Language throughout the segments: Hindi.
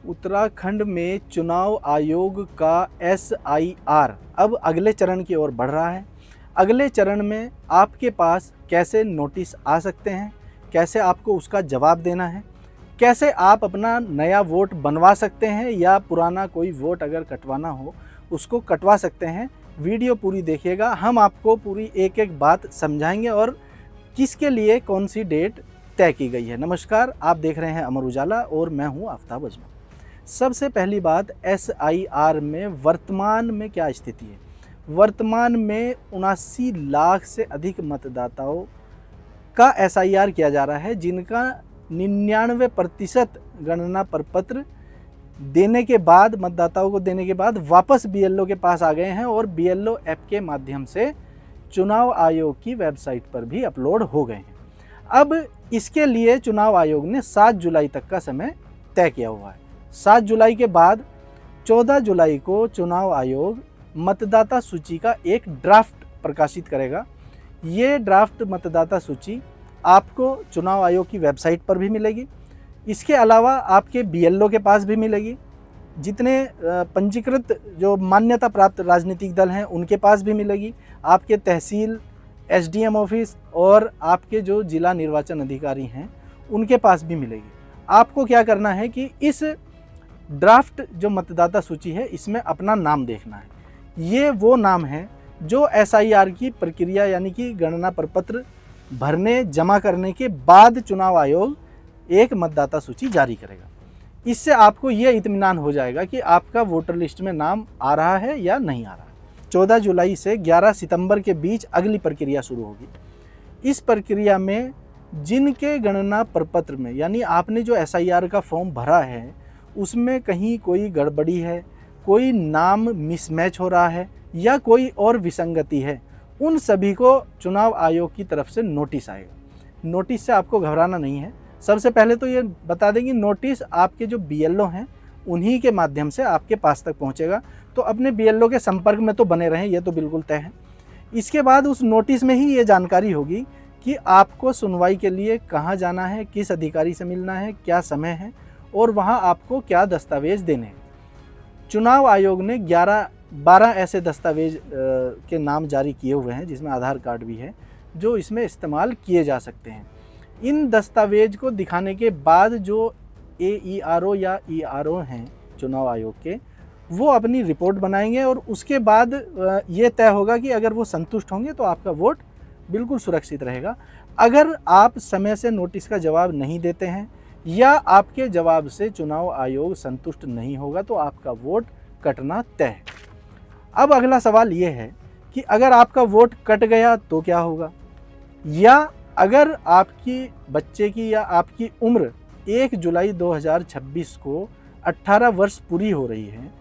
उत्तराखंड में चुनाव आयोग का SIR अब अगले चरण की ओर बढ़ रहा है। अगले चरण में आपके पास कैसे नोटिस आ सकते हैं, कैसे आपको उसका जवाब देना है, कैसे आप अपना नया वोट बनवा सकते हैं या पुराना कोई वोट अगर कटवाना हो उसको कटवा सकते हैं। वीडियो पूरी देखिएगा, हम आपको पूरी एक एक बात समझाएंगे और किसके लिए कौन सी डेट तय की गई है। नमस्कार, आप देख रहे हैं अमर उजाला और मैं हूं आफ्ताब अजमल। सबसे पहली बात, SIR में वर्तमान में क्या स्थिति है। वर्तमान में 79 लाख से अधिक मतदाताओं का SIR किया जा रहा है, जिनका 99% गणना प्रपत्र देने के बाद, मतदाताओं को देने के बाद वापस BLO के पास आ गए हैं और BLO ऐप के माध्यम से चुनाव आयोग की वेबसाइट पर भी अपलोड हो गए हैं। अब इसके लिए चुनाव आयोग ने 7 जुलाई तक का समय तय किया हुआ है। 7 जुलाई के बाद 14 जुलाई को चुनाव आयोग मतदाता सूची का एक ड्राफ्ट प्रकाशित करेगा। ये ड्राफ्ट मतदाता सूची आपको चुनाव आयोग की वेबसाइट पर भी मिलेगी। इसके अलावा आपके BLO के पास भी मिलेगी। जितने पंजीकृत जो मान्यता प्राप्त राजनीतिक दल हैं उनके पास भी मिलेगी। आपके तहसील, SDM ऑफिस और आपके जो जिला निर्वाचन अधिकारी हैं उनके पास भी मिलेगी। आपको क्या करना है कि इस ड्राफ्ट जो मतदाता सूची है इसमें अपना नाम देखना है। ये वो नाम है जो SIR की प्रक्रिया यानी कि गणना प्रपत्र भरने जमा करने के बाद चुनाव आयोग एक मतदाता सूची जारी करेगा। इससे आपको ये इत्मीनान हो जाएगा कि आपका वोटर लिस्ट में नाम आ रहा है या नहीं आ रहा है। 14 जुलाई से 11 सितंबर के बीच अगली प्रक्रिया शुरू होगी। इस प्रक्रिया में जिनके गणना प्रपत्र में यानी आपने जो SIR का फॉर्म भरा है उसमें कहीं कोई गड़बड़ी है, कोई नाम मिसमैच हो रहा है या कोई और विसंगति है, उन सभी को चुनाव आयोग की तरफ से नोटिस आएगा। नोटिस से आपको घबराना नहीं है। सबसे पहले तो ये बता दें कि नोटिस आपके जो BLO हैं उन्हीं के माध्यम से आपके पास तक पहुंचेगा, तो अपने BLO के संपर्क में तो बने रहें, ये तो बिल्कुल तय है। इसके बाद उस नोटिस में ही ये जानकारी होगी कि आपको सुनवाई के लिए कहाँ जाना है, किस अधिकारी से मिलना है, क्या समय है और वहाँ आपको क्या दस्तावेज़ देने हैं। चुनाव आयोग ने 12 ऐसे दस्तावेज के नाम जारी किए हुए हैं जिसमें आधार कार्ड भी है, जो इसमें इस्तेमाल किए जा सकते हैं। इन दस्तावेज को दिखाने के बाद जो AERO या ERO हैं चुनाव आयोग के, वो अपनी रिपोर्ट बनाएंगे और उसके बाद ये तय होगा कि अगर वो संतुष्ट होंगे तो आपका वोट बिल्कुल सुरक्षित रहेगा। अगर आप समय से नोटिस का जवाब नहीं देते हैं या आपके जवाब से चुनाव आयोग संतुष्ट नहीं होगा तो आपका वोट कटना तय है। अब अगला सवाल ये है कि अगर आपका वोट कट गया तो क्या होगा, या अगर आपकी बच्चे की या आपकी उम्र 1 जुलाई 2026 को 18 वर्ष पूरी हो रही है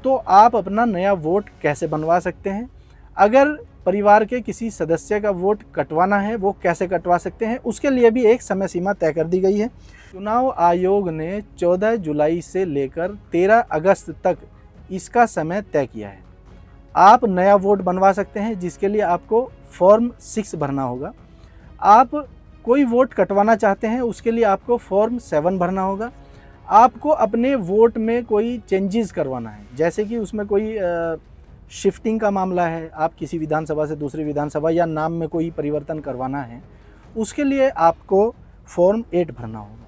तो आप अपना नया वोट कैसे बनवा सकते हैं। अगर परिवार के किसी सदस्य का वोट कटवाना है वो कैसे कटवा सकते हैं, उसके लिए भी एक समय सीमा तय कर दी गई है। चुनाव आयोग ने 14 जुलाई से लेकर 13 अगस्त तक इसका समय तय किया है। आप नया वोट बनवा सकते हैं जिसके लिए आपको फॉर्म 6 भरना होगा। आप कोई वोट कटवाना चाहते हैं उसके लिए आपको फॉर्म 7 भरना होगा। आपको अपने वोट में कोई चेंजेस करवाना है, जैसे कि उसमें कोई शिफ्टिंग का मामला है, आप किसी विधानसभा से दूसरी विधानसभा या नाम में कोई परिवर्तन करवाना है, उसके लिए आपको फॉर्म 8 भरना होगा।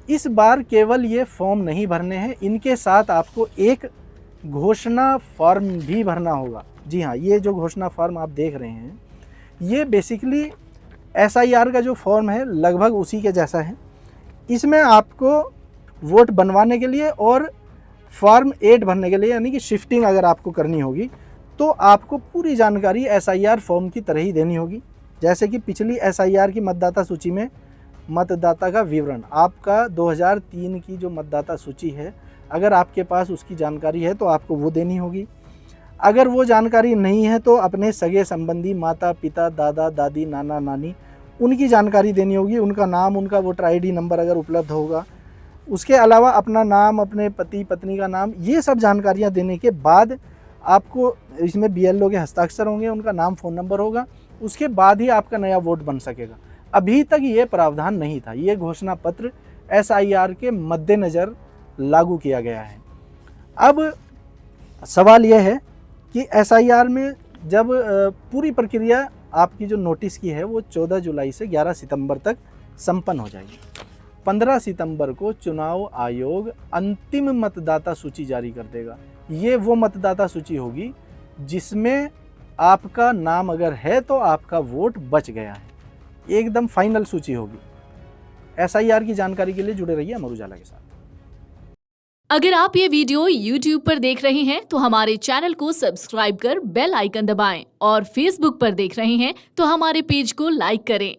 इस बार केवल ये फॉर्म नहीं भरने हैं, इनके साथ आपको एक घोषणा फॉर्म भी भरना होगा। जी हाँ, ये जो घोषणा फॉर्म आप देख रहे हैं ये बेसिकली SIR का जो फॉर्म है लगभग उसी के जैसा है। इसमें आपको वोट बनवाने के लिए और फॉर्म 8 भरने के लिए यानी कि शिफ्टिंग अगर आपको करनी होगी तो आपको पूरी जानकारी SIR फॉर्म की तरह ही देनी होगी। जैसे कि पिछली SIR की मतदाता सूची में मतदाता का विवरण, आपका 2003 की जो मतदाता सूची है, अगर आपके पास उसकी जानकारी है तो आपको वो देनी होगी। अगर वो जानकारी नहीं है तो अपने सगे संबंधी, माता पिता, दादा दादी, नाना नानी, उनकी जानकारी देनी होगी। उनका नाम, उनका वोटर ID नंबर अगर उपलब्ध होगा, उसके अलावा अपना नाम, अपने पति पत्नी का नाम, ये सब जानकारियाँ देने के बाद आपको इसमें BLO के हस्ताक्षर होंगे, उनका नाम, फ़ोन नंबर होगा, उसके बाद ही आपका नया वोट बन सकेगा। अभी तक ये प्रावधान नहीं था। ये घोषणा पत्र SIR के मद्देनज़र लागू किया गया है। अब सवाल यह है कि एसआईआर में जब पूरी प्रक्रिया आपकी जो नोटिस की है वो 14 जुलाई से 11 सितंबर तक संपन्न हो जाएगी। 15 सितंबर को चुनाव आयोग अंतिम मतदाता सूची जारी कर देगा। ये वो मतदाता सूची होगी जिसमें आपका नाम अगर है तो आपका वोट बच गया है, एकदम फाइनल सूची होगी। एसआईआर की जानकारी के लिए जुड़े रहिए अमर उजाला के साथ। अगर आप ये वीडियो YouTube पर देख रहे हैं तो हमारे चैनल को सब्सक्राइब कर बेल आइकन दबाएं और Facebook पर देख रहे हैं तो हमारे पेज को लाइक करें।